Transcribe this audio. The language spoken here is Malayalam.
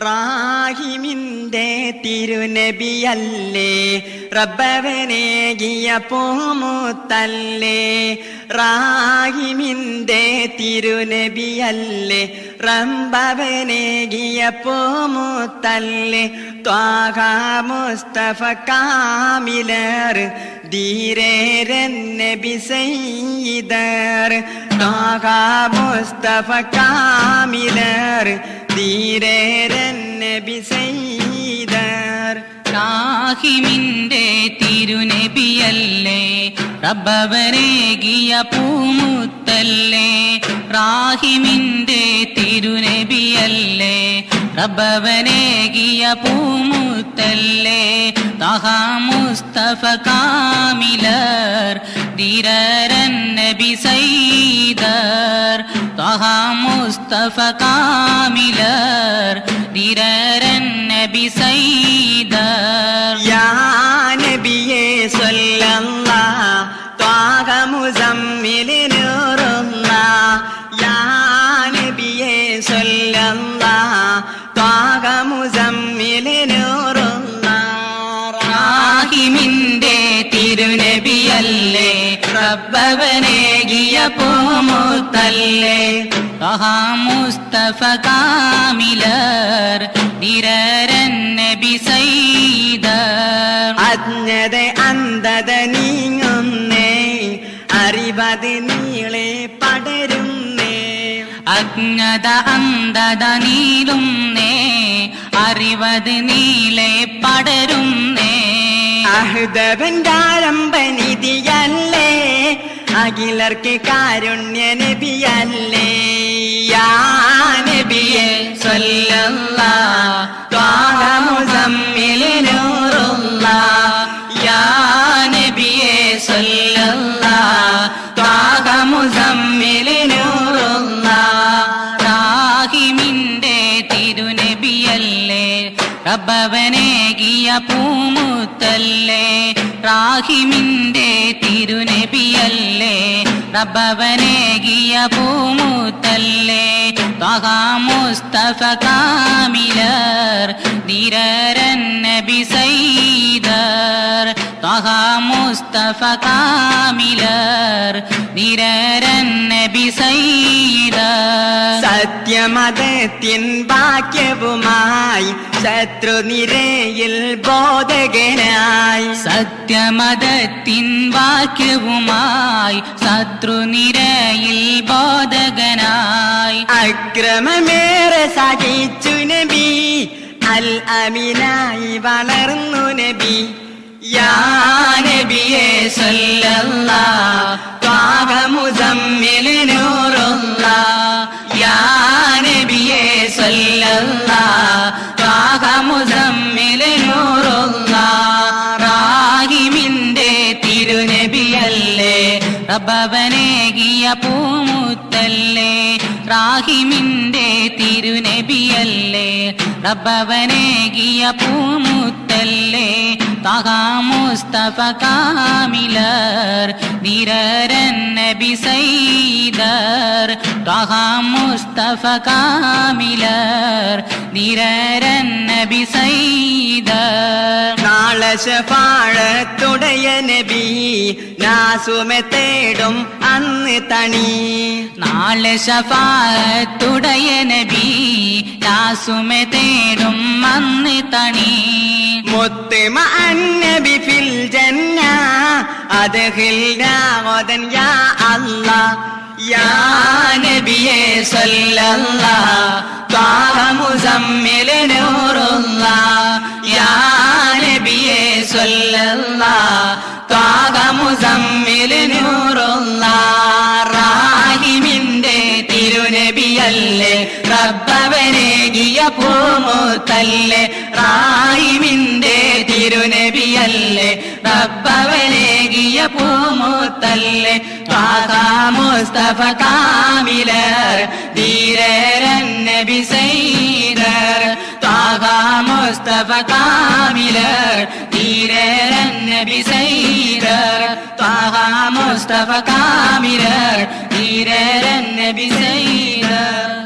റാഹിമിന്റെ തിരുനബിയല്ലേ റബ്ബവനേകിയ പൂമുത്തല്ലേ. റാഹിമിന്റെ തിരുനബിയല്ലേ റബ്ബവനേകിയ പൂമുത്തല്ലേ. ത്വാഹ മുസ്തഫ കാമിലർ ധീരേരൻ നബി സയ്യിദർ. ത്വാഹ മുസ്തഫ കാമിലർ ധീരേരൻ നബി സയ്യിദർ. റാഹിമിന്റെ തിരുനബിയല്ലേ റബ്ബവനേകിയ പൂമുത്തല്ലേ. റാഹിമിന്റെ തിരുനബിയല്ലേ റബ്ബവനേകിയ പൂമുത്തല്ലേ. ത്വഹ മുസ്തഫ കാമിലർ ധീരൻ നബി സയ്യിദർ. ത്വഹ മുസ്തഫ കാമിലർ ധീരൻ നബി സയ്യിദർ. യാ നബിയേ സ്വല്ലല്ലാഹ് ത്വാഹ മുസമ്മിൽ നൂറുല്ലാഹ്. യാ നബിയേ സ്വല്ലല്ലാഹ് ത്വാഹ മുസമ്മിൽ നൂറുല്ലാഹ്. റാഹിമിന്റെ തിരുനബിയല്ലേ റബ്ബവനേകിയ പൂമുത്തല്ലേ. ത്വഹ മുസ്തഫ കാമിലർ ധീരൻ നബി സയ്യിദർ. അജ്ഞത അന്ധത നീങ്ങുന്നേ അറിവത് നീളെ പടരുന്നേ. അജ്ഞത അന്ധത നീളുന്നേ അറിവത് നീളെ പടരുന്നേ. അഹ്ദവന്റെ ആരംഭനിധിയല്ലേ അഖിലർക്ക് കാരുണ്യ നബിയല്ലേ. യാ നബിയേ സ്വല്ലല്ലാഹ് ത്വാഹ മുസമ്മിൽ നൂറുല്ലാഹ്. യാ നബിയേ സ്വല്ലല്ലാഹ് ത്വാഹ മുസമ്മിൽ നൂറുല്ലാഹ്. റാഹിമിന്റെ തിരുനബിയല്ലേ റബ്ബവനേകിയ പൂമുത്തല്ലേ. റാഹിമിന്റെ തിരുനബിയല്ലേ റബ്ബവനേകിയ പൂമുത്തല്ലേ. ത്വഹ മുസ്തഫ കാമിലർ ധീരൻ നബി സയ്യിദർ. ത്വഹ മുസ്തഫ കാമിലർ ധീരൻ നബി സയ്യിദർ. സത്യമതത്തിൻ വാക്യവുമായി ശത്രുനിരയിൽ ബോധകനായി. സത്യമതത്തിൻ വാക്യവുമായി ശത്രുനിരയിൽ ബോധകനായി. അക്രമമേറെ സഹിച്ചു നബി അൽ അമീനായി വളർന്നു നബി. യാ നബിയേ സ്വല്ലല്ലാഹ് ത്വാഹ മുസമ്മിൽ നൂറുല്ലാഹ്. യാ നബിയേ സ്വല്ലല്ലാഹ് ത്വാഹ മുസമ്മിൽ നൂറുല്ലാഹ്. റാഹിമിന്റെ തിരുനബിയല്ലേ റബ്ബവനേകിയ പൂമുത്തല്ലേ. റാഹിമിന്റെ തിരുനബിയല്ലേ റബ്ബവനേകിയ പൂമുത്തല്ലേ. ത്വഹ മുസ്തഫ കാമിലർ ധീരൻ നബി സയ്യിദർ. ത്വഹ മുസ്തഫ കാമിലർ ധീരൻ നബി സയ്യിദർ. നാളെ ശഫാഅത്തുടയ നബി നാസുമെ തേടും അന്ന് തണി. നാളെ ശഫാഅത്തുടയ നബി നാസുമെ തേടും അന്ന് തണി. മുത്തുമ അന്നബി ഫിൽ ജന്ന അദ്ഖിൽനാ ഗദൻ യാ അല്ലാഹ്. യാ നബിയേ സ്വല്ലല്ലാഹ് ത്വാഹ മുസമ്മിൽ നൂറുല്ലാഹ്. യാ നബിയേ സ്വല്ലല്ലാഹ് ത്വാഹ മുസമ്മിൽ നൂറുല്ലാഹ്. റാഹിമിന്റെ തിരുനബിയല്ലേ റബ്ബവനേകിയ പൂമുത്തല്ലേ. റാഹിമിന്റെ തിരുനബിയല്ലേ റബ്ബവനേകിയ പൂമുത്തല്ലേ. ത്വഹ മുസ്തഫ കാമിലർ ധീരൻ നബി സയ്യിദർ. ത്വഹ മുസ്തഫ കാമിലർ ധീരൻ നബി സയ്യിദർ. ത്വഹ മുസ്തഫ കാമിലർ ധീരൻ നബി സയ്യിദർ.